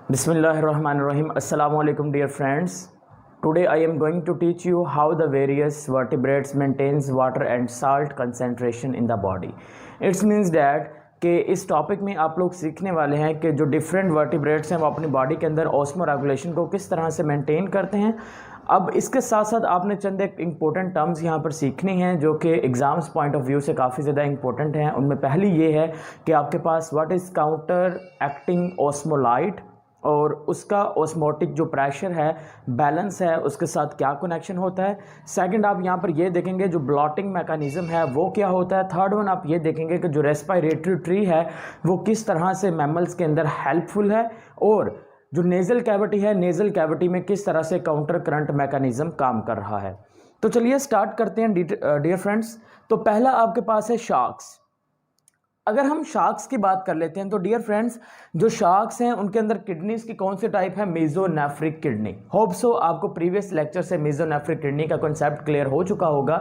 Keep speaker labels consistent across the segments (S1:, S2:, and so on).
S1: Bismillahirrahmanirrahim. Assalamu alaikum dear friends. Today I am going to teach you how the various vertebrates maintains water and salt concentration in the body. It means that कि इस topic में आप लोग सीखने वाले हैं कि जो डिफरेंट वर्टिब्रेट्स हैं वो अपनी बॉडी के अंदर ऑस्मो रेगुलेशन को किस तरह से मेंटेन करते हैं। अब इसके साथ साथ आपने चंद एक इम्पोर्टेंट टर्म्स यहाँ पर सीखने हैं जो कि एग्ज़ाम्स पॉइंट ऑफ व्यू से काफ़ी ज़्यादा इंपॉर्टेंट हैं। उनमें पहली ये है कि आपके पास what is counter acting osmolyte और उसका ऑस्मोटिक जो प्रेशर है, बैलेंस है, उसके साथ क्या कनेक्शन होता है। सेकंड आप यहाँ पर ये देखेंगे जो ब्लॉटिंग मैकेनिज़्म है वो क्या होता है। थर्ड वन आप ये देखेंगे कि जो रेस्पिरेटरी ट्री है वो किस तरह से मैमल्स के अंदर हेल्पफुल है, और जो नेज़ल कैविटी है, नेज़ल कैविटी में किस तरह से काउंटर करंट मैकेनिज़्म काम कर रहा है। तो चलिए स्टार्ट करते हैं डियर फ्रेंड्स। तो पहला आपके पास है शार्क्स। अगर हम शार्क्स की बात कर लेते हैं तो डियर फ्रेंड्स जो शार्क्स हैं उनके अंदर किडनीज की कौन सी टाइप है, मेसोनेफ्रिक किडनी। होप सो आपको प्रीवियस लेक्चर से मेसोनेफ्रिक किडनी का कॉन्सेप्ट क्लियर हो चुका होगा।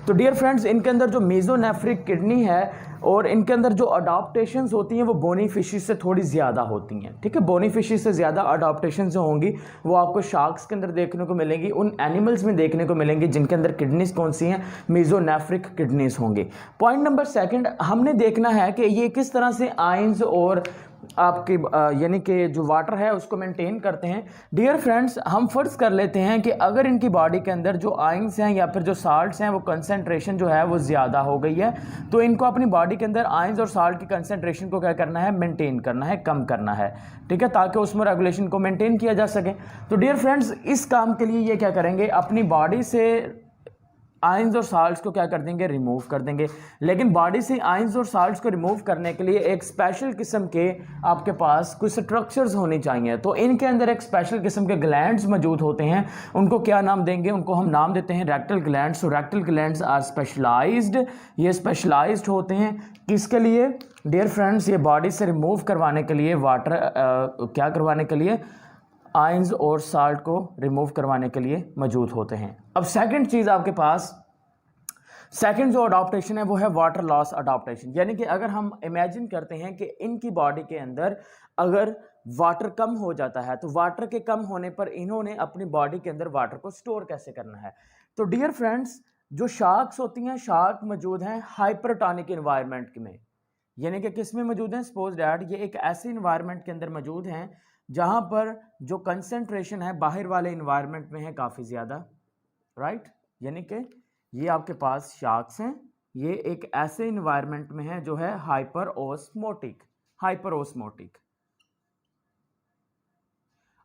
S1: तो डियर फ्रेंड्स इनके अंदर जो मेसोनेफ्रिक किडनी है और इनके अंदर जो अडॉप्टेशंस होती हैं वो बोनी फिशेस से थोड़ी ज़्यादा होती हैं। ठीक है, बोनी फिशेस से ज़्यादा अडॉप्टेशन जो होंगी वो आपको शार्क्स के अंदर देखने को मिलेंगी, उन एनिमल्स में देखने को मिलेंगी जिनके अंदर किडनीज कौन सी हैं, मेसोनेफ्रिक किडनीज होंगी। पॉइंट नंबर सेकंड हमने देखना है कि ये किस तरह से आयंस और आपके यानी कि जो वाटर है उसको मेंटेन करते हैं। डियर फ्रेंड्स हम फर्ज कर लेते हैं कि अगर इनकी बॉडी के अंदर जो आयंस हैं या फिर जो साल्ट्स हैं वो कंसंट्रेशन जो है वो ज़्यादा हो गई है, तो इनको अपनी बॉडी के अंदर आयंस और साल्ट की कंसंट्रेशन को क्या करना है, मेंटेन करना है, कम करना है। ठीक है, ताकि उसमें रेगुलेशन को मेंटेन किया जा सके। तो डियर फ्रेंड्स इस काम के लिए ये क्या करेंगे, अपनी बॉडी से आयंस और साल्ट्स को क्या कर देंगे, रिमूव कर देंगे। लेकिन बॉडी से आयंस और साल्ट्स को रिमूव करने के लिए एक स्पेशल किस्म के आपके पास कुछ स्ट्रक्चर्स होने चाहिए। तो इनके अंदर एक स्पेशल किस्म के ग्लैंड्स मौजूद होते हैं, उनको क्या नाम देंगे, उनको हम नाम देते हैं रेक्टल ग्लैंड्स। तो रेक्टल ग्लैंड्स आर स्पेशलाइज्ड, ये स्पेशलाइज्ड होते हैं किसके लिए डियर फ्रेंड्स, ये बॉडी से रिमूव करवाने के लिए, वाटर क्या करवाने के लिए, आयंस और साल्ट को रिमूव करवाने के लिए मौजूद होते हैं। अब सेकंड चीज़ आपके पास, सेकंड जो अडॉप्टेशन है वो है वाटर लॉस अडॉप्टेशन। यानी कि अगर हम इमेजिन करते हैं कि इनकी बॉडी के अंदर अगर वाटर कम हो जाता है तो वाटर के कम होने पर इन्होंने अपनी बॉडी के अंदर वाटर को स्टोर कैसे करना है। तो डियर फ्रेंड्स जो शार्क्स होती हैं, शार्क मौजूद हैं हाइपरटोनिक इन्वायरमेंट में, यानी कि किस में मौजूद हैं, सपोज डैट ये एक ऐसे इन्वायरमेंट के अंदर मौजूद हैं जहां पर जो कंसंट्रेशन है बाहर वाले इन्वायरमेंट में है काफ़ी ज़्यादा, राइट। यानी कि ये आपके पास शार्क्स हैं, ये एक ऐसे इन्वायरमेंट में है जो है हाइपर ओस्मोटिक, हाइपर ओस्मोटिक।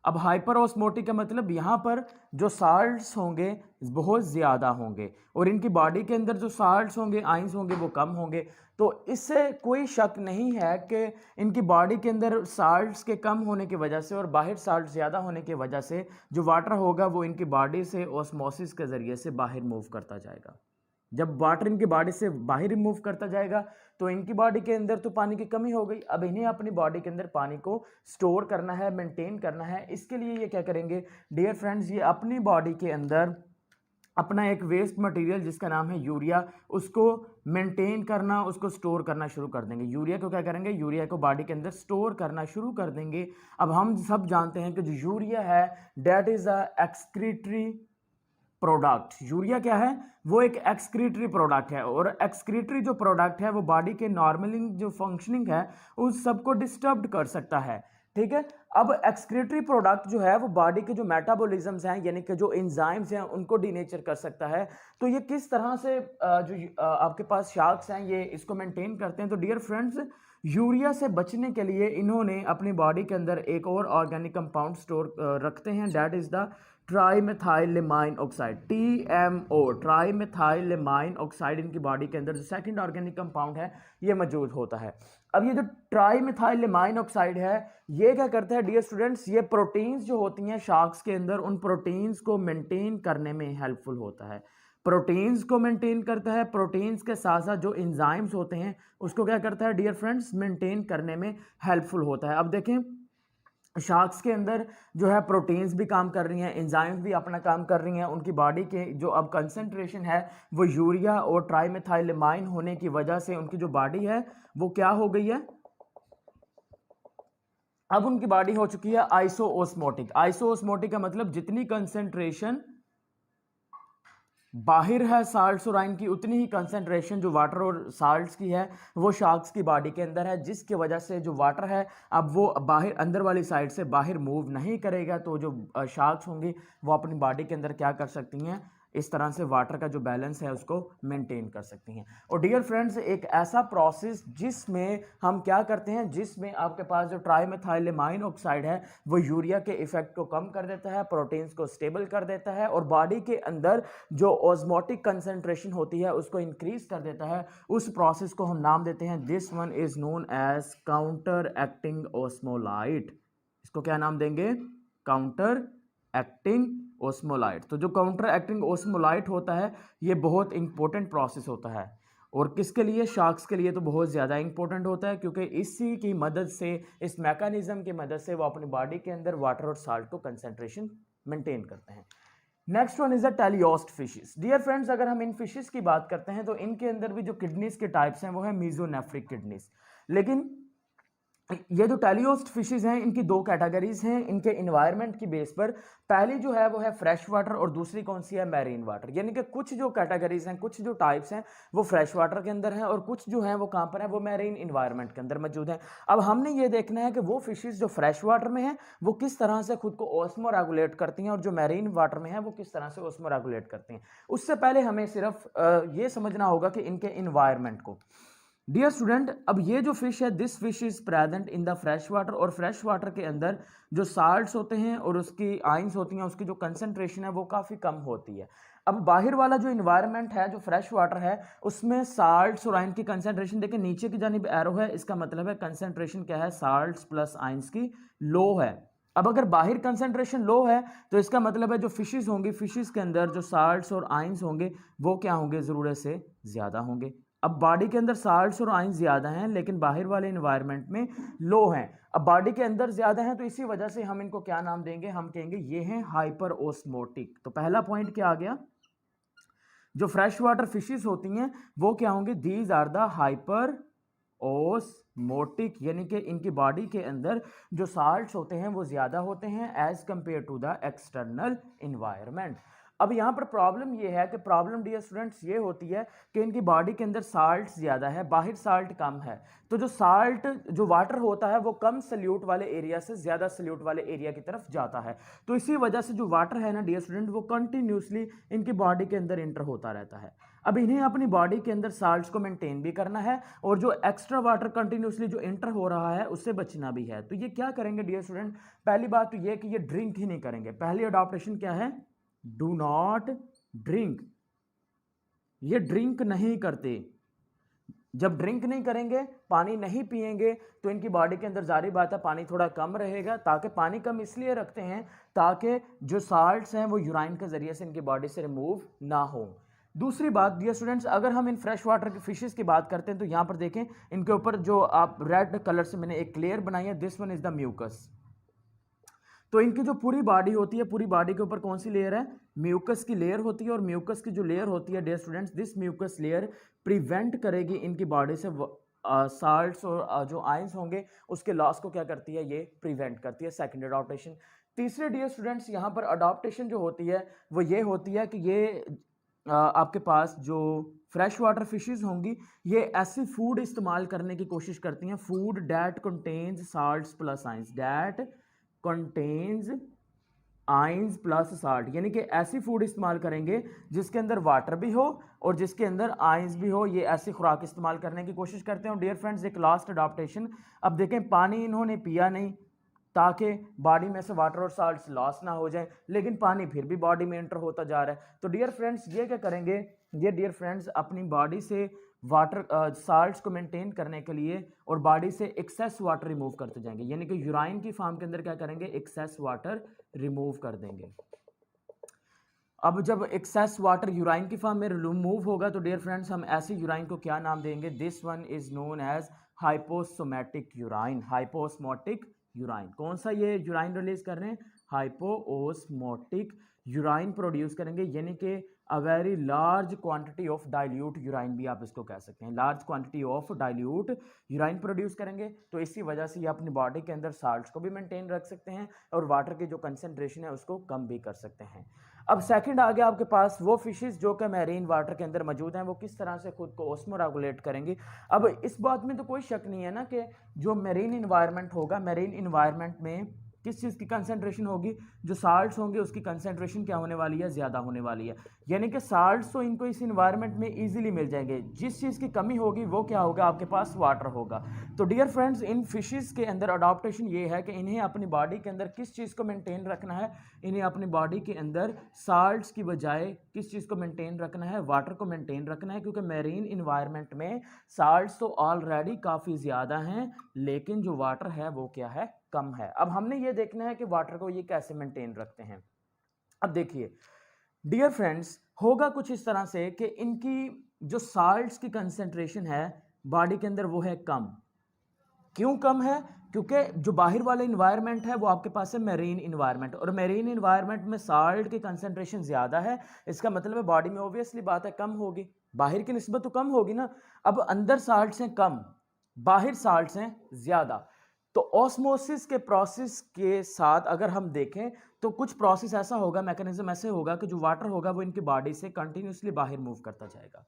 S1: अब हाइपर ऑस्मोटिक का मतलब यहाँ पर जो साल्ट्स होंगे बहुत ज़्यादा होंगे और इनकी बॉडी के अंदर जो साल्ट्स होंगे, आयंस होंगे वो कम होंगे। तो इससे कोई शक नहीं है कि इनकी बॉडी के अंदर साल्ट्स के कम होने की वजह से और बाहर साल्ट ज़्यादा होने की वजह से जो वाटर होगा वो इनकी बॉडी से ऑस्मोसिस के ज़रिए से बाहर मूव करता जाएगा। जब वाटर इनकी बॉडी से बाहर रिमूव करता जाएगा तो इनकी बॉडी के अंदर तो पानी की कमी हो गई। अब इन्हें अपनी बॉडी के अंदर पानी को स्टोर करना है, मेंटेन करना है। इसके लिए ये क्या करेंगे डियर फ्रेंड्स, ये अपनी बॉडी के अंदर अपना एक वेस्ट मटेरियल जिसका नाम है यूरिया, उसको मेंटेन करना, उसको स्टोर करना शुरू कर देंगे। यूरिया को क्या करेंगे, यूरिया को बॉडी के अंदर स्टोर करना शुरू कर देंगे। अब हम सब जानते हैं कि जो यूरिया है that is a excretory product. Urea क्या है, वो एक एक्सक्रीटरी प्रोडक्ट है और एक्सक्रीटरी जो प्रोडक्ट है वो बॉडी के नॉर्मली जो फंक्शनिंग है उस सबको डिस्टर्ब कर सकता है। ठीक है, अब एक्सक्रीटरी प्रोडक्ट जो है वो बॉडी के जो मेटाबॉलिज्म्स हैं यानी कि जो एंजाइम्स हैं उनको डीनेचर कर सकता है। तो ये किस तरह से जो आपके पास शार्क्स हैं ये इसको मेंटेन करते हैं। तो डियर फ्रेंड्स यूरिया से बचने के लिए इन्होंने अपनी बॉडी के अंदर एक और ऑर्गेनिक कंपाउंड स्टोर रखते हैं, that is the trimethylamine oxide, TMO, trimethylamine oxide. इनकी बॉडी के अंदर जो सेकंड ऑर्गेनिक कंपाउंड है ये मौजूद होता है। अब ये जो ट्राईमेथाइलेमाइन ऑक्साइड है ये क्या करता है डियर स्टूडेंट्स, ये प्रोटीन्स जो होती हैं शार्क्स के अंदर उन प्रोटीन्स को मेंटेन करने में हेल्पफुल होता है। प्रोटीन्स को मेंटेन करता है, प्रोटीन्स के साथ साथ जो एंजाइम्स होते हैं उसको क्या करता है डियर फ्रेंड्स, मेंटेन करने में हेल्पफुल होता है। अब देखें शार्क्स के अंदर जो है प्रोटीन्स भी काम कर रही हैं, एंजाइम्स भी अपना काम कर रही हैं। उनकी बॉडी के जो अब कंसंट्रेशन है वो यूरिया और ट्राईमेथाइलेमाइन होने की वजह से उनकी जो बॉडी है वो क्या हो गई है, अब उनकी बॉडी हो चुकी है आइसोओस्मोटिक। आइसोओस्मोटिक का मतलब जितनी कंसेंट्रेशन बाहर है साल्ट्स और आयन की, उतनी ही कंसेंट्रेशन जो वाटर और साल्ट्स की है वो शार्क्स की बॉडी के अंदर है, जिसकी वजह से जो वाटर है अब वो बाहर अंदर वाली साइड से बाहर मूव नहीं करेगा। तो जो शार्क्स होंगी वो अपनी बॉडी के अंदर क्या कर सकती हैं, इस तरह से वाटर का जो बैलेंस है उसको मेंटेन कर सकती हैं। और डियर फ्रेंड्स, एक ऐसा प्रोसेस जिसमें हम क्या करते हैं, जिसमें आपके पास जो ट्राइमेथाइलेमाइन ऑक्साइड है वो यूरिया के इफेक्ट को कम कर देता है, प्रोटीन्स को स्टेबल कर देता है और बॉडी के अंदर जो ऑस्मोटिक कंसेंट्रेशन होती है उसको इंक्रीज कर देता है। उस प्रोसेस को हम नाम देते हैं, this one is known as counteracting osmolyte. इसको क्या नाम देंगे, काउंटर एक्टिंग ओस्मोलाइट। तो जो काउंटर एक्टिंग ओस्मोलाइट होता है ये बहुत इंपॉर्टेंट प्रोसेस होता है, और किसके लिए, शार्क्स के लिए तो बहुत ज़्यादा इंपॉर्टेंट होता है, क्योंकि इसी की मदद से, इस मैकेनिज्म की मदद से वो अपनी बॉडी के अंदर वाटर और साल्ट को कंसेंट्रेशन मेंटेन करते हैं। Next one is the teleost fishes. Dear friends, अगर हम इन फिशेस की बात करते हैं तो इनके अंदर भी जो किडनीज के टाइप्स हैं वो है मीजोनेफ्रिक किडनीज। लेकिन ये जो टेलियोस्ट फिशेस हैं इनकी दो कैटेगरीज हैं इनके इन्वायरमेंट की बेस पर। पहली जो है वो है फ्रेश वाटर और दूसरी कौन सी है, मैरीन वाटर। यानी कि कुछ जो कैटेगरीज हैं, कुछ जो टाइप्स हैं वो फ्रेश वाटर के अंदर हैं और कुछ जो हैं वो कहाँ पर है, वो मैरीन इन्वायरमेंट के अंदर मौजूद हैं। अब हमने ये देखना है कि वो फिशेस जो फ्रेश वाटर में हैं वो किस तरह से खुद को ऑस्मो रेगुलेट करती हैं और जो मैरीन वाटर में है वो किस तरह से ऑस्मो रेगुलेट करती हैं। उससे पहले हमें सिर्फ ये समझना होगा कि इनके इन्वायरमेंट को। डियर स्टूडेंट, अब ये जो फिश है, this fish is present in the fresh water, और फ्रेश वाटर के अंदर जो साल्ट्स होते हैं और उसकी आइंस होती हैं, उसकी जो कंसेंट्रेशन है वो काफ़ी कम होती है। अब बाहर वाला जो इन्वायरमेंट है, जो फ्रेश वाटर है, उसमें साल्ट्स और आइन की कंसेंट्रेशन देखिए नीचे की जानिब एरो है, इसका मतलब है कंसेंट्रेशन क्या है, साल्ट्स प्लस आइंस की लो है। अब अगर बाहर कंसेंट्रेशन लो है तो इसका मतलब है जो फिशेस होंगी, फिशेस के अंदर जो साल्ट्स और आइंस होंगे वो क्या होंगे, ज़रूरत से ज़्यादा होंगे। अब बॉडी के अंदर साल्ट्स और आइंस ज़्यादा हैं लेकिन बाहर वाले इन्वायरमेंट में लो हैं। अब बॉडी के अंदर ज़्यादा हैं तो इसी वजह से हम इनको क्या नाम देंगे, हम कहेंगे ये हैं हाइपर ओस्मोटिक। तो पहला पॉइंट क्या आ गया, जो फ्रेश वाटर फिशेस होती हैं वो क्या होंगे, these are the hyper osmotic, यानी कि इनकी बॉडी के अंदर जो साल्ट्स होते हैं वो ज़्यादा होते हैं as compared to the external environment. अब यहाँ पर प्रॉब्लम ये है कि प्रॉब्लम डियर स्टूडेंट्स ये होती है कि इनकी बॉडी के अंदर साल्ट ज़्यादा है, बाहर साल्ट कम है। तो जो साल्ट जो वाटर होता है वो कम सल्यूट वाले एरिया से ज़्यादा सल्यूट वाले एरिया की तरफ जाता है। तो इसी वजह से जो वाटर है ना डियर स्टूडेंट, वो कंटिन्यूसली इनकी बॉडी के अंदर इंटर होता रहता है। अब इन्हें अपनी बॉडी के अंदर साल्ट्स को मेंटेन भी करना है और जो एक्स्ट्रा वाटर कंटिन्यूसली जो इंटर हो रहा है उससे बचना भी है। तो ये क्या करेंगे डियर स्टूडेंट, पहली बात तो ये कि ये ड्रिंक ही नहीं करेंगे। पहली अडॉप्टेशन क्या है, डू नॉट ड्रिंक। ये ड्रिंक नहीं करते। जब ड्रिंक नहीं करेंगे, पानी नहीं पिएंगे, तो इनकी बॉडी के अंदर जारी बात है पानी थोड़ा कम रहेगा। ताकि पानी कम इसलिए रखते हैं ताकि जो साल्ट्स हैं वो यूराइन के जरिए से इनकी बॉडी से रिमूव ना हो। दूसरी बात डियर स्टूडेंट्स, अगर हम इन फ्रेश वाटर की फिशेस की बात करते हैं तो यहां पर देखें इनके ऊपर जो आप रेड कलर से मैंने एक लेयर बनाई है, this one is the mucus. तो इनकी जो पूरी बॉडी होती है, पूरी बॉडी के ऊपर कौन सी लेयर है, म्यूकस की लेयर होती है। और म्यूकस की जो लेयर होती है dear students, this mucus layer prevent करेगी इनकी बॉडी से साल्ट्स और जो आयंस होंगे उसके लॉस को क्या करती है, ये प्रिवेंट करती है। Second adaptation. तीसरे डियर स्टूडेंट्स, यहाँ पर अडॉप्टेशन जो होती है वो ये होती है कि ये आपके पास जो फ्रेश वाटर फिशेस होंगी ये ऐसी फूड इस्तेमाल करने की कोशिश करती हैं, food that contains salts plus ions, that contains ions plus salt, यानी कि ऐसी फूड इस्तेमाल करेंगे जिसके अंदर वाटर भी हो और जिसके अंदर आइंस भी हो। ये ऐसी खुराक इस्तेमाल करने की कोशिश करते हैं। डियर फ्रेंड्स, एक लास्ट अडॉप्टेशन। अब देखें, पानी इन्होंने पिया नहीं ताकि बॉडी में से वाटर और साल्ट्स लॉस ना हो जाए, लेकिन पानी फिर भी बॉडी में एंटर होता जा रहा है। तो डियर फ्रेंड्स, ये क्या करेंगे, ये डियर फ्रेंड्स अपनी बॉडी से वाटर साल्ट्स को मेंटेन करने के लिए और बॉडी से एक्सेस वाटर रिमूव करते जाएंगे, यानी कि यूराइन की फॉर्म के अंदर क्या करेंगे, एक्सेस वाटर रिमूव कर देंगे। अब जब एक्सेस वाटर यूराइन की फॉर्म में रिमूव होगा तो डियर फ्रेंड्स हम ऐसी यूराइन को क्या नाम देंगे, this one is known as hyposmotic urine. Hyposmotic urine, कौन सा ये यूराइन रिलीज कर रहे हैं, हाइपोओस्मोटिक यूराइन प्रोड्यूस करेंगे, यानी कि a very large quantity of dilute urine भी आप इसको कह सकते हैं। Large quantity of dilute urine produce करेंगे, तो इसी वजह से ये अपनी बॉडी के अंदर साल्ट्स को भी मेंटेन रख सकते हैं और वाटर की जो कंसंट्रेशन है उसको कम भी कर सकते हैं। अब सेकंड आ गया आपके पास वो फिशेस जो कि मैरीन वाटर के अंदर मौजूद हैं, वो किस तरह से खुद को ओस्मो रेगुलेट करेंगे। अब इस बात में तो कोई शक नहीं है ना कि जो मैरीन इन्वायरमेंट होगा, मैरीन इन्वायरमेंट में किस चीज़ की कंसंट्रेशन होगी, जो साल्ट्स होंगे उसकी कंसंट्रेशन क्या होने वाली है, ज़्यादा होने वाली है। यानी कि साल्ट्स तो इनको इस इन्वायरमेंट में इजीली मिल जाएंगे, जिस चीज़ की कमी होगी वो क्या होगा, आपके पास वाटर होगा। तो डियर फ्रेंड्स, इन फिशेस के अंदर अडॉप्टेशन ये है कि इन्हें अपनी बॉडी के अंदर किस चीज़ को मेंटेन रखना है, इन्हें अपनी बॉडी के अंदर साल्ट्स की बजाय किस चीज़ को मेंटेन रखना है, वाटर को मेंटेन रखना है, क्योंकि मैरीन इन्वायरमेंट में साल्ट्स तो ऑलरेडी काफ़ी ज़्यादा हैं, लेकिन जो वाटर है वो क्या है, कम है। अब हमने ये देखना है कि वाटर को ये कैसे मेंटेन रखते हैं। अब देखिए डियर फ्रेंड्स, होगा कुछ इस तरह से कि इनकी जो साल्ट्स की कंसंट्रेशन है बॉडी के अंदर वो है कम। क्यों कम है? क्योंकि जो बाहर वाला इन्वायरमेंट है वो आपके पास है मैरीन इन्वायरमेंट, और मैरीन इन्वायरमेंट में साल्ट की कंसंट्रेशन ज़्यादा है। इसका मतलब है बॉडी में ऑब्वियसली बात है कम होगी, बाहर की निस्बत तो कम होगी ना। अब अंदर साल्ट्स हैं कम, बाहर साल्ट्स हैं ज़्यादा। तो ऑस्मोसिस के प्रोसेस के साथ अगर हम देखें तो कुछ प्रोसेस ऐसा होगा, मैकेनिज्म ऐसे होगा कि जो वाटर होगा वो इनकी बॉडी से कंटिन्यूसली बाहर मूव करता जाएगा,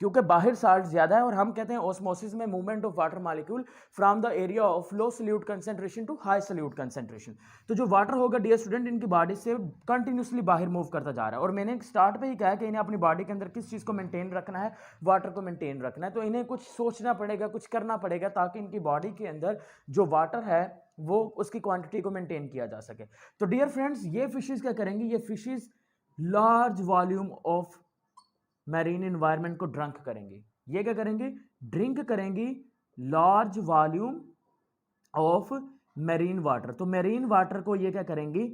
S1: क्योंकि बाहर साल्ट ज्यादा है। और हम कहते हैं ऑस्मोसिस में movement of water molecule from the area of low solute concentration to high solute concentration. तो जो वाटर होगा डियर स्टूडेंट, इनकी बॉडी से कंटिन्यूसली बाहर मूव करता जा रहा है। और मैंने स्टार्ट पे ही कहा कि इन्हें अपनी बॉडी के अंदर किस चीज को मेंटेन रखना है, वाटर को मेंटेन रखना है। तो इन्हें कुछ सोचना पड़ेगा, कुछ करना पड़ेगा ताकि इनकी बॉडी के अंदर जो वाटर है वो उसकी क्वांटिटी को मेंटेन किया जा सके। तो डियर फ्रेंड्स, ये फिशेज क्या करेंगी, ये fishes large volume of marine environment को ड्रंक करेंगे। ये क्या करेंगे, ड्रिंक करेंगी large volume of marine water. तो मैरीन वाटर को ये क्या करेंगी,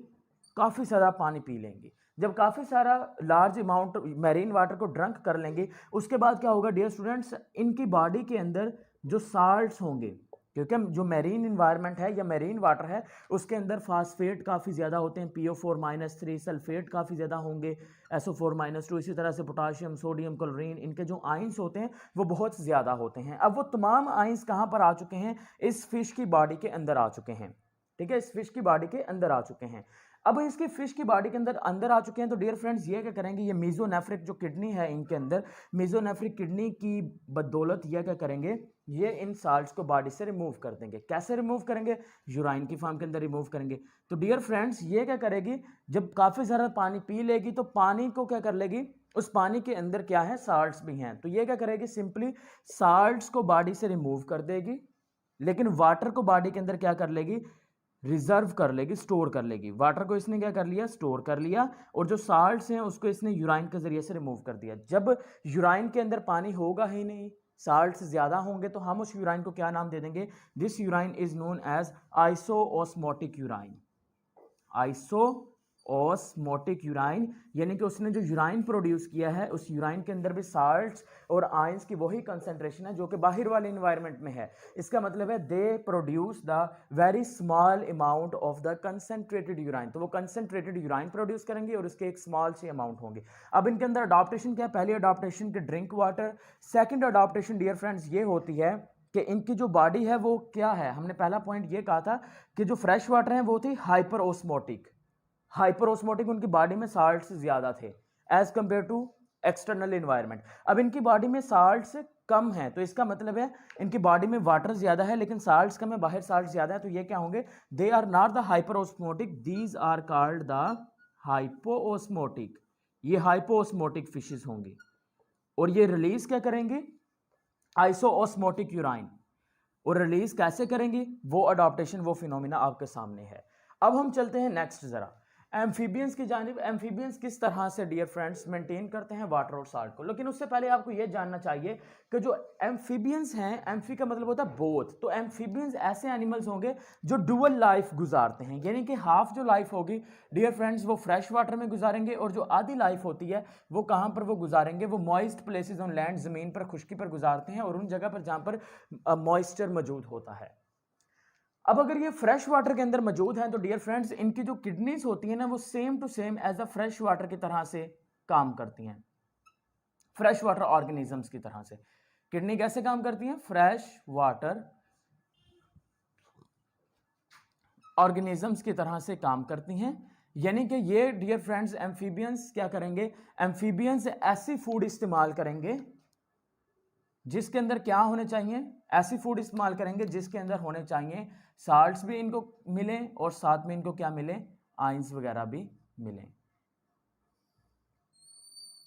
S1: काफ़ी सारा पानी पी लेंगे। जब काफ़ी सारा लार्ज अमाउंट मैरीन वाटर को ड्रंक कर लेंगे, उसके बाद क्या होगा डियर स्टूडेंट्स, इनकी बॉडी के अंदर जो साल्ट्स होंगे, क्योंकि जो मैरीन इन्वायरमेंट है या मैरीन वाटर है उसके अंदर फास्फेट काफ़ी ज़्यादा होते हैं, PO4-3, सल्फेट काफ़ी ज़्यादा होंगे, SO4-2, इसी तरह से पोटाशियम, सोडियम, क्लोरीन, इनके जो आइंस होते हैं वो बहुत ज़्यादा होते हैं। अब वो तमाम आइंस कहाँ पर आ चुके हैं, इस फिश की बॉडी के अंदर आ चुके हैं। ठीक है, इस फिश की बॉडी के अंदर आ चुके हैं। अब इसके फिश की बॉडी के अंदर आ चुके हैं, तो डियर फ्रेंड्स ये क्या करेंगे, ये मीजोनेफ्रिक जो किडनी है इनके अंदर, मीजोनेफ्रिक किडनी की बदौलत ये क्या करेंगे, ये इन साल्ट्स को बॉडी से रिमूव कर देंगे। कैसे रिमूव करेंगे, यूराइन की फॉर्म के अंदर रिमूव करेंगे। तो डियर फ्रेंड्स ये क्या करेगी, जब काफ़ी सारा पानी पी लेगी तो पानी को क्या कर लेगी, उस पानी के अंदर क्या है, साल्ट्स भी हैं। तो ये क्या करेगी, सिंपली साल्ट्स को बॉडी से रिमूव कर देगी, लेकिन वाटर को बॉडी के अंदर क्या कर लेगी, रिजर्व कर लेगी, स्टोर कर लेगी। वाटर को इसने क्या कर लिया, स्टोर कर लिया, और जो साल्ट्स हैं उसको इसने यूराइन के जरिए से रिमूव कर दिया। जब यूराइन के अंदर पानी होगा ही नहीं, साल्ट्स ज़्यादा होंगे, तो हम उस यूराइन को क्या नाम दे देंगे, this urine is known as isoosmotic urine. Isoosmotic urine, यानी कि उसने जो यूराइन प्रोड्यूस किया है उस यूराइन के अंदर भी साल्ट्स और आयंस की वही कंसंट्रेशन है जो कि बाहर वाले इन्वायरमेंट में है। इसका मतलब है they produce the very small amount of the concentrated urine. तो वो कंसंट्रेटेड यूराइन प्रोड्यूस करेंगे और उसके एक स्मॉल से अमाउंट होंगे। अब इनके अंदर अडॉप्टेशन क्या है, पहली अडॉप्टेशन के drink water, second adaptation dear friends ये होती है कि इनकी जो बॉडी है वो क्या है, हमने पहला पॉइंट ये कहा था कि जो फ्रेश वाटर है वो थी हाइपर ओस्मोटिक। हाइपर ओस्मोटिक, उनकी बॉडी में साल्ट्स ज्यादा थे as compared to external environment. अब इनकी बॉडी में साल्ट्स कम है, तो इसका मतलब है इनकी बॉडी में वाटर ज्यादा है लेकिन साल्ट्स कम है, बाहर साल्ट ज्यादा है। तो ये क्या होंगे, they are not the hyper osmotic, these are called the hypoosmotic. ये हाइपोओस्मोटिक फिशेस होंगी और ये रिलीज क्या करेंगे, आइसोओस्मोटिक यूराइन। और रिलीज कैसे करेंगी, वो अडॉप्टेशन, वो फिनोमिना आपके सामने है। अब हम चलते हैं नेक्स्ट जरा एम्फीबियंस की जानिब। एम्फीबियंस किस तरह से डियर फ्रेंड्स मेंटेन करते हैं वाटर और साल्ट को, लेकिन उससे पहले आपको यह जानना चाहिए कि जो एम्फीबियंस हैं, एम्फी का मतलब होता है बोथ, तो एम्फीबियंस ऐसे एनिमल्स होंगे जो डुअल लाइफ गुजारते हैं, यानी कि हाफ जो लाइफ होगी डियर फ्रेंड्स वो फ्रेश वाटर में गुजारेंगे और जो आधी लाइफ होती है वो कहाँ पर वो गुजारेंगे, वो मॉइस्ट प्लेसेस ऑन लैंड, जमीन पर, खुश्की पर गुजारते हैं और उन जगह पर जहाँ पर मॉइस्चर मौजूद होता है। अब अगर ये फ्रेश वाटर के अंदर मौजूद हैं तो डियर फ्रेंड्स इनकी जो किडनीज होती है ना वो same to same as a fresh water की तरह से काम करती हैं, फ्रेश वाटर ऑर्गेनिजम्स की तरह से। किडनी कैसे काम करती हैं? फ्रेश वाटर ऑर्गेनिजम्स की तरह से काम करती हैं। यानी कि ये डियर फ्रेंड्स एम्फीबियंस क्या करेंगे? एम्फीबियंस ऐसी फूड इस्तेमाल करेंगे जिसके अंदर क्या होने चाहिए? ऐसी फूड इस्तेमाल करेंगे जिसके अंदर होने चाहिए साल्ट्स भी इनको मिले और साथ में इनको क्या मिले? आयंस वगैरह भी मिले।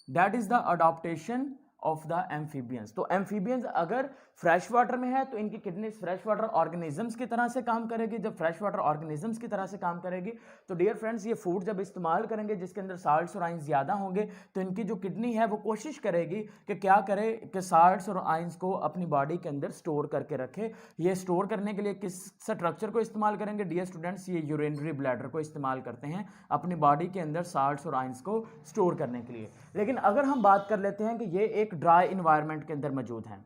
S1: That is the adaptation of the amphibians. तो एम्फीबियंस अगर फ्रेश वाटर में है तो इनकी किडनीज फ्रेश वाटर ऑर्गेनिजम्स की तरह से काम करेगी। जब फ्रेश वाटर ऑर्गेनिजम्स की तरह से काम करेगी तो डियर फ्रेंड्स ये फूड जब इस्तेमाल करेंगे जिसके अंदर साल्ट्स और आयंस ज़्यादा होंगे तो इनकी जो किडनी है वो कोशिश करेगी कि क्या करे कि साल्ट्स और आयंस को अपनी बॉडी के अंदर स्टोर करके रखे। ये स्टोर करने के लिए किस स्ट्रक्चर को इस्तेमाल करेंगे डियर स्टूडेंट्स? ये यूरिनरी ब्लैडर को इस्तेमाल करते हैं अपनी बॉडी के अंदर साल्ट्स और आयंस को स्टोर करने के लिए। लेकिन अगर हम बात कर लेते हैं कि ये एक ड्राई इन्वायरमेंट के अंदर मौजूद हैं,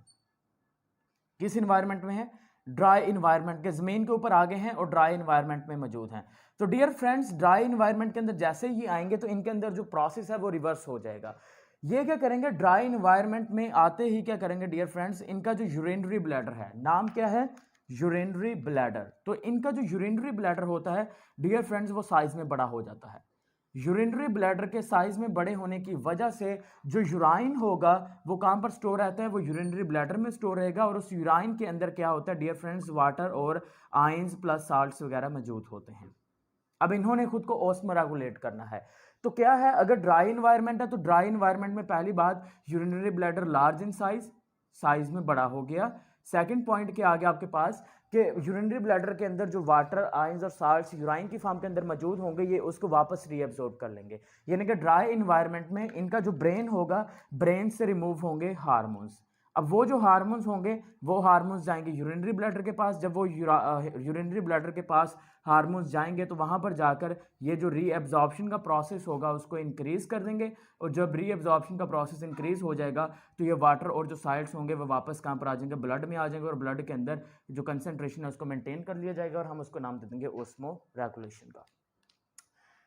S1: किस इन्वायरमेंट में है? ड्राई इन्वायरमेंट के, जमीन के ऊपर आगे हैं और ड्राई इन्वायरमेंट में मौजूद हैं। तो डियर फ्रेंड्स ड्राई इन्वायरमेंट के अंदर जैसे ही आएंगे तो इनके अंदर जो प्रोसेस है वो रिवर्स हो जाएगा। ये क्या करेंगे? ड्राई इन्वायरमेंट में आते ही क्या करेंगे डियर फ्रेंड्स? इनका जो यूरिनरी ब्लैडर है, नाम क्या है? Urinary bladder. तो इनका जो यूरिनरी ब्लैडर होता है डियर फ्रेंड्स वो साइज में बड़ा हो जाता है। यूरिनरी ब्लैडर के साइज में बड़े होने की वजह से जो यूराइन होगा वो कहां पर स्टोर रहता है? वो यूरिनरी ब्लैडर में स्टोर रहेगा और उस यूराइन के अंदर क्या होता है डियर फ्रेंड्स? वाटर और आयंस प्लस साल्ट्स वगैरह मौजूद होते हैं। अब इन्होंने खुद को ऑस्मोरेगुलेट करना है तो क्या है? अगर ड्राई इन्वायरमेंट है तो ड्राई इन्वायरमेंट में पहली बात urinary bladder large in size, size में बड़ा हो गया। सेकंड पॉइंट क्या आ गया आपके पास कि यूरिनरी ब्लैडर के अंदर जो वाटर आयंस और साल्ट्स यूराइन की फॉर्म के अंदर मौजूद होंगे ये उसको वापस रीअब्सॉर्ब कर लेंगे। यानी कि ड्राई इन्वायरमेंट में इनका जो ब्रेन होगा, ब्रेन से रिमूव होंगे हार्मोन्स। अब वो जो हार्मोन्स होंगे वो हार्मोन्स जाएंगे यूरिनरी ब्लैडर के पास। जब वो यूरिनरी ब्लैडर के पास हार्मोन्स जाएंगे तो वहां पर जाकर ये जो रीएब्जॉर्प्शन का प्रोसेस होगा उसको इंक्रीज कर देंगे और जब रीएब्जॉर्प्शन का प्रोसेस इंक्रीज हो जाएगा तो ये वाटर और जो साल्ट्स होंगे वो वापस कहाँ पर आ जाएंगे? ब्लड में आ जाएंगे और ब्लड के अंदर जो कंसेंट्रेशन है उसको मेंटेन कर लिया जाएगा और हम उसको नाम दे देंगे ऑस्मोरेगुलेशन का।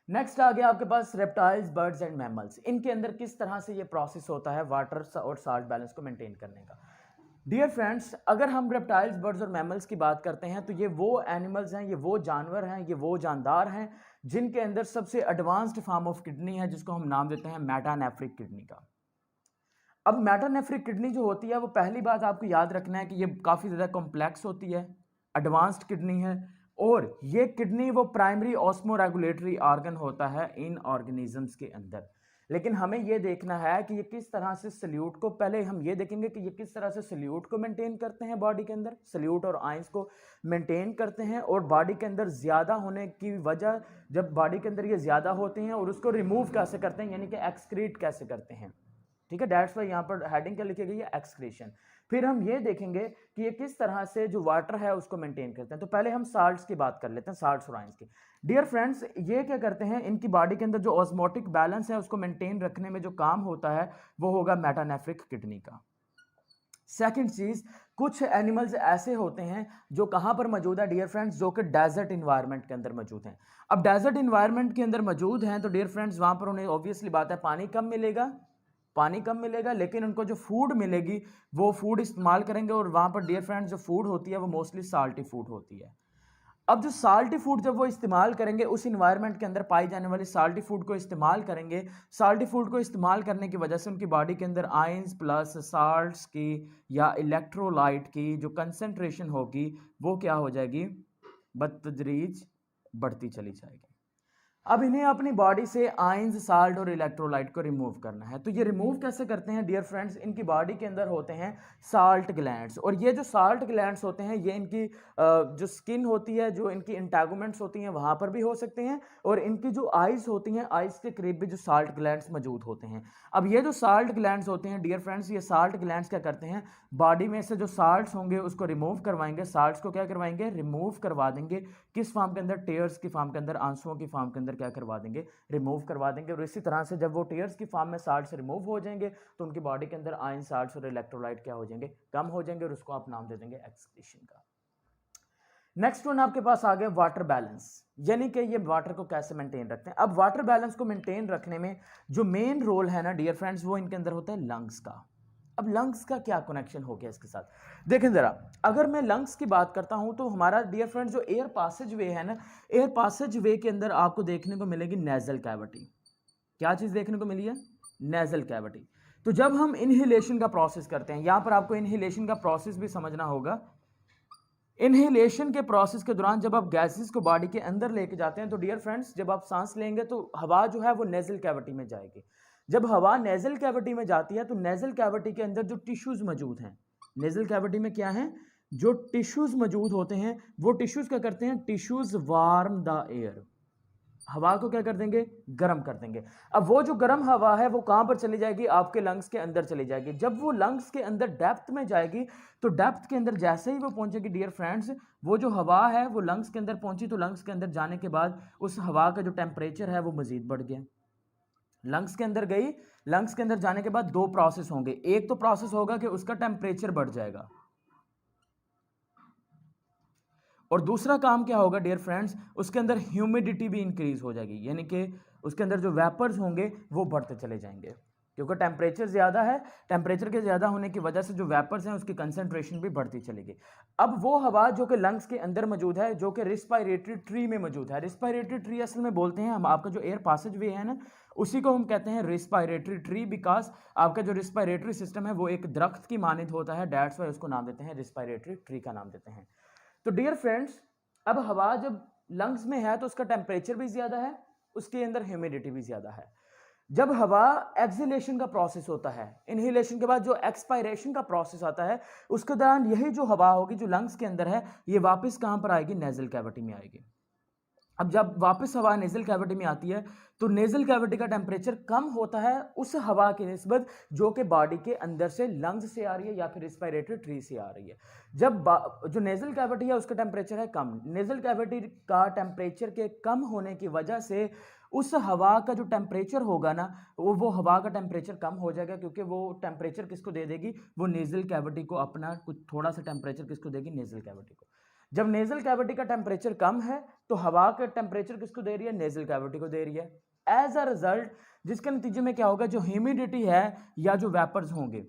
S1: नेक्स्ट आ गया आपके पास रेप्टाइल्स, बर्ड्स एंड मैमल्स। इनके अंदर किस तरह से ये प्रोसेस होता है वाटर और साल्ट बैलेंस को मेंटेन करने का। डियर फ्रेंड्स अगर हम रेप्टाइल्स, बर्ड्स और मैमल्स की बात करते हैं तो ये वो एनिमल्स हैं, ये वो जानवर हैं, ये वो जानदार हैं जिनके अंदर सबसे एडवांस्ड फॉर्म ऑफ किडनी है जिसको हम नाम देते हैं मेटानेफ्रिक किडनी का। अब मेटानेफ्रिक किडनी जो होती है वो पहली बात आपको याद रखना है कि ये काफ़ी ज़्यादा कॉम्प्लेक्स होती है, एडवांस्ड किडनी है और ये किडनी वो प्राइमरी ऑस्मोरेगुलेटरी ऑर्गन होता है इन ऑर्गेनिजम्स के अंदर। लेकिन हमें ये देखना है कि ये किस तरह से सल्यूट को, पहले हम ये देखेंगे कि ये किस तरह से सल्यूट को मेंटेन करते हैं बॉडी के अंदर, सल्यूट और आयंस को मेंटेन करते हैं और बॉडी के अंदर ज़्यादा होने की वजह, जब बॉडी के अंदर ये ज़्यादा होते हैं और उसको रिमूव कैसे करते हैं यानी कि एक्सक्रीट कैसे करते हैं। ठीक है, दैट्स वाई यहाँ पर हेडिंग क्या लिखी गई है? एक्सक्रीशन। फिर हम ये देखेंगे कि ये किस तरह से जो वाटर है उसको मेंटेन करते हैं। तो पहले हम साल्ट्स की बात कर लेते हैं, साल्ट्स और आयंस की। डियर फ्रेंड्स ये क्या करते हैं? इनकी बॉडी के अंदर जो ऑस्मोटिक बैलेंस है उसको मेंटेन रखने में जो काम होता है वो होगा मेटानेफ्रिक किडनी का। सेकंड चीज, कुछ एनिमल्स ऐसे होते हैं जो कहां पर मौजूद है डियर फ्रेंड्स? जो कि डेजर्ट इन्वायरमेंट के अंदर मौजूद हैं। अब डेजर्ट इन्वायरमेंट के अंदर मौजूद हैं तो डियर फ्रेंड्स वहां पर उन्हें ऑब्वियसली बात है पानी कम मिलेगा, पानी कम मिलेगा, लेकिन उनको जो फूड मिलेगी वो फूड इस्तेमाल करेंगे और वहां पर डियर फ्रेंड्स जो फूड होती है वो मोस्टली साल्टी फूड होती है। अब जो साल्टी फूड जब वो इस्तेमाल करेंगे उस इन्वायरमेंट के अंदर पाई जाने वाली साल्टी फूड को इस्तेमाल करेंगे, साल्टी फूड को इस्तेमाल करने की वजह से उनकी बॉडी के अंदर आयंस प्लस साल्ट्स की या इलेक्ट्रोलाइट की जो कंसंट्रेशन होगी वो क्या हो जाएगी? बतदरीज बढ़ती चली जाएगी। अब इन्हें अपनी बॉडी से आयंस, साल्ट और इलेक्ट्रोलाइट को रिमूव करना है। तो ये रिमूव कैसे करते हैं डियर फ्रेंड्स? इनकी बॉडी के अंदर होते हैं साल्ट ग्लैंड्स और ये जो साल्ट ग्लैंड्स होते हैं ये इनकी जो स्किन होती है, जो इनकी इंटैगमेंट्स होती हैं वहाँ पर भी हो सकते हैं और इनकी जो आइज़ होती हैं, आइज़ के करीब भी जो साल्ट ग्लैंड्स मौजूद होते हैं। अब ये जो साल्ट ग्लैंड्स होते हैं डियर फ्रेंड्स, ये साल्ट ग्लैंड्स क्या करते हैं? बॉडी में से जो साल्ट्स होंगे उसको रिमूव करवाएंगे। साल्ट्स को क्या करवाएंगे? रिमूव करवा देंगे। किस फॉर्म के अंदर? टेयर्स की फॉर्म के अंदर, आंसुओं की फॉर्म के अंदर क्या करवा देंगे? रिमूव करवा देंगे। और इसी तरह से जब वो टेयर्स की फॉर्म में साल्ट्स रिमूव हो जाएंगे तो उनकी बॉडी के अंदर आयन, साल्ट्स और इलेक्ट्रोलाइट क्या हो जाएंगे? कम हो जाएंगे और उसको आप नाम दे देंगे एक्सक्रीशन का। नेक्स्ट वन आपके पास आ गया वाटर बैलेंस, यानी कि ये वाटर को कैसे मेंटेन रखते हैं। अब वाटर बैलेंस को मेंटेन रखने में जो मेन रोल है ना डियर फ्रेंड्स, वो इनके अंदर होता है लंग्स का। अब लंग्स का क्या कनेक्शन हो गया इसके साथ, देखें जरा। अगर मैं लंग्स की बात करता हूं तो हमारा डियर फ्रेंड्स जो एयर पासेज वे है ना, एयर पासेज वे के अंदर आपको देखने को मिलेगी नेजल कैविटी। क्या चीज देखने को मिली है? Nasal cavity. तो जब हम इनहेलेशन का प्रोसेस करते हैं, यहां पर आपको इनहेलेशन का प्रोसेस भी समझना होगा। इनहेलेशन के प्रोसेस के दौरान जब आप गैसेस को बॉडी के अंदर लेके जाते हैं तो डियर फ्रेंड्स, जब आप सांस लेंगे तो हवा जो है वो नेजल कैविटी में जाएगी। जब हवा नेजल कैविटी में जाती है तो नेजल कैविटी के अंदर जो टिश्यूज मौजूद हैं, नेजल कैविटी में क्या है, जो टिश्यूज मौजूद होते हैं, वो टिश्यूज क्या करते हैं, टिश्यूज वार्म द एयर, हवा को क्या कर देंगे, गर्म कर देंगे। अब वो जो गर्म हवा है वो कहां पर चली जाएगी, आपके लंग्स के अंदर चली जाएगी। जब वो लंग्स के अंदर डेप्थ में जाएगी तो डेप्थ के अंदर जैसे ही वो पहुंचेगी डियर फ्रेंड्स, वो जो हवा है वो लंग्स के अंदर पहुंची, तो लंग्स के अंदर जाने के बाद उस हवा का जो टेम्परेचर है वो मजीद बढ़ गया। लंग्स के अंदर गई, लंग्स के अंदर जाने के बाद दो प्रोसेस होंगे। एक तो प्रोसेस होगा कि उसका टेम्परेचर बढ़ जाएगा, और दूसरा काम क्या होगा डियर फ्रेंड्स, उसके अंदर ह्यूमिडिटी भी इंक्रीज हो जाएगी, यानी कि उसके अंदर जो वेपर्स होंगे वो बढ़ते चले जाएंगे, क्योंकि टेम्परेचर ज़्यादा है। टेम्परेचर के ज़्यादा होने की वजह से जो वेपर्स हैं उसकी कंसंट्रेशन भी बढ़ती चलेगी। अब वो हवा जो कि लंग्स के अंदर मौजूद है, जो कि रिस्पायरेटरी ट्री में मौजूद है, रिस्पायरेटरी ट्री असल में बोलते हैं हम, आपका जो एयर पासेज वे है ना, उसी को हम कहते हैं रिस्पायरेटरी ट्री, बिकॉज आपका जो रिस्पायरेटरी सिस्टम है वो एक दरख्त की मानित होता है, डैट्स वाई उसको नाम देते हैं रिस्पायरेटरी ट्री का नाम देते हैं। तो डियर फ्रेंड्स, अब हवा जब लंग्स में है तो उसका टेम्परेचर भी ज्यादा है, उसके अंदर ह्यूमिडिटी भी ज्यादा है। जब हवा एक्सहेलेशन का प्रोसेस होता है, इनहेलेशन के बाद जो एक्सपायरेशन का प्रोसेस आता है, उसके दौरान यही जो हवा होगी जो लंग्स के अंदर है, ये वापस कहां पर आएगी, नेजल कैविटी में आएगी। अब जब वापस हवा नेजल कैविटी में आती है तो नेजल कैविटी का टेम्परेचर कम होता है उस हवा की निस्बत जो कि बॉडी के अंदर से लंग्स से आ रही है या फिर रिस्पायरेटरी ट्री से आ रही है। जब जो नेजल कैविटी है उसका टेम्परेचर है कम, नेजल कैविटी का टेम्परेचर के कम होने की वजह से उस हवा का जो टेम्परेचर होगा ना, वो हवा का टेम्परेचर कम हो जाएगा, क्योंकि वो टेम्परेचर किसको दे देगी, वो नेजल कैविटी को अपना कुछ थोड़ा सा टेम्परेचर किसको देगी, नेजल कैविटी को। जब नेजल कैविटी का टेम्परेचर कम है तो हवा का टेम्परेचर किसको दे रही है, नेजल कैविटी को दे रही है। एज अ रिजल्ट जिसके नतीजे में क्या होगा, जो ह्यूमिडिटी है या जो वेपर्स होंगे,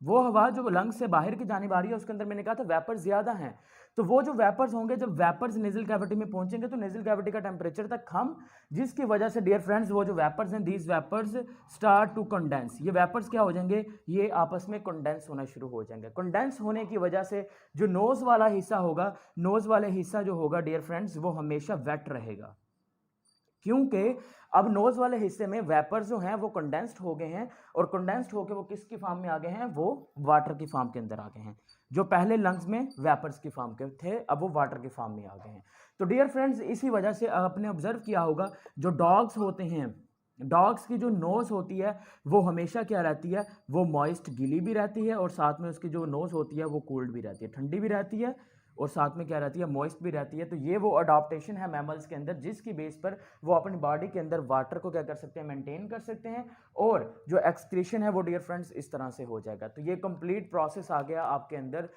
S1: वो हवा जो लंग्स से बाहर की जानिब आ रही है उसके अंदर मैंने कहा था वेपर्स ज्यादा हैं, तो वो जो वेपर्स होंगे, जब वेपर्स नेजल कैविटी में पहुंचेंगे तो नेजल कैविटी का टेम्परेचर तक कम, जिसकी वजह से डियर फ्रेंड्स वो जो वेपर्स हैं, these vapours start to condense, ये वेपर्स क्या हो जाएंगे, ये आपस में कंडेंस होना शुरू हो जाएंगे। कंडेंस होने की वजह से जो नोज वाला हिस्सा होगा, नोज वाले हिस्सा जो होगा डियर फ्रेंड्स, वो हमेशा वेट रहेगा, क्योंकि अब नोज वाले हिस्से में वेपर्स जो हैं वो कंडेंस्ड हो गए हैं, और कंडेंस्ड होकर वो किसकी फॉर्म में आ गए हैं, वो वाटर की फॉर्म के अंदर आ गए हैं। जो पहले लंग्स में वेपर्स की फॉर्म के थे, अब वो वाटर की फॉर्म में आ गए हैं। तो डियर फ्रेंड्स, इसी वजह से आपने ऑब्जर्व किया होगा, जो डॉग्स होते हैं, डॉग्स की जो नोज होती है वो हमेशा क्या रहती है, वो मॉइस्ट गीली भी रहती है, और साथ में उसकी जो नोज होती है वो कोल्ड भी रहती है, ठंडी भी रहती है, और साथ में क्या रहती है, मॉइस्ट भी रहती है। तो ये वो अडॉप्टेशन है मैमल्स के अंदर, जिसकी बेस पर वो अपनी बॉडी के अंदर वाटर को क्या कर सकते हैं, मेंटेन कर सकते हैं, और जो एक्सक्रीशन है वो डियर फ्रेंड्स इस तरह से हो जाएगा। तो ये कंप्लीट प्रोसेस आ गया आपके अंदर,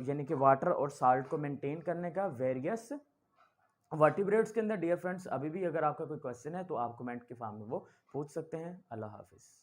S1: यानी कि वाटर और साल्ट को मेंटेन करने का वेरियस वर्टिब्रेट्स के अंदर। डियर फ्रेंड्स, अभी भी अगर आपका कोई क्वेश्चन है तो आप कमेंट के फॉर्म में वो पूछ सकते हैं। अल्लाह हाफिज़।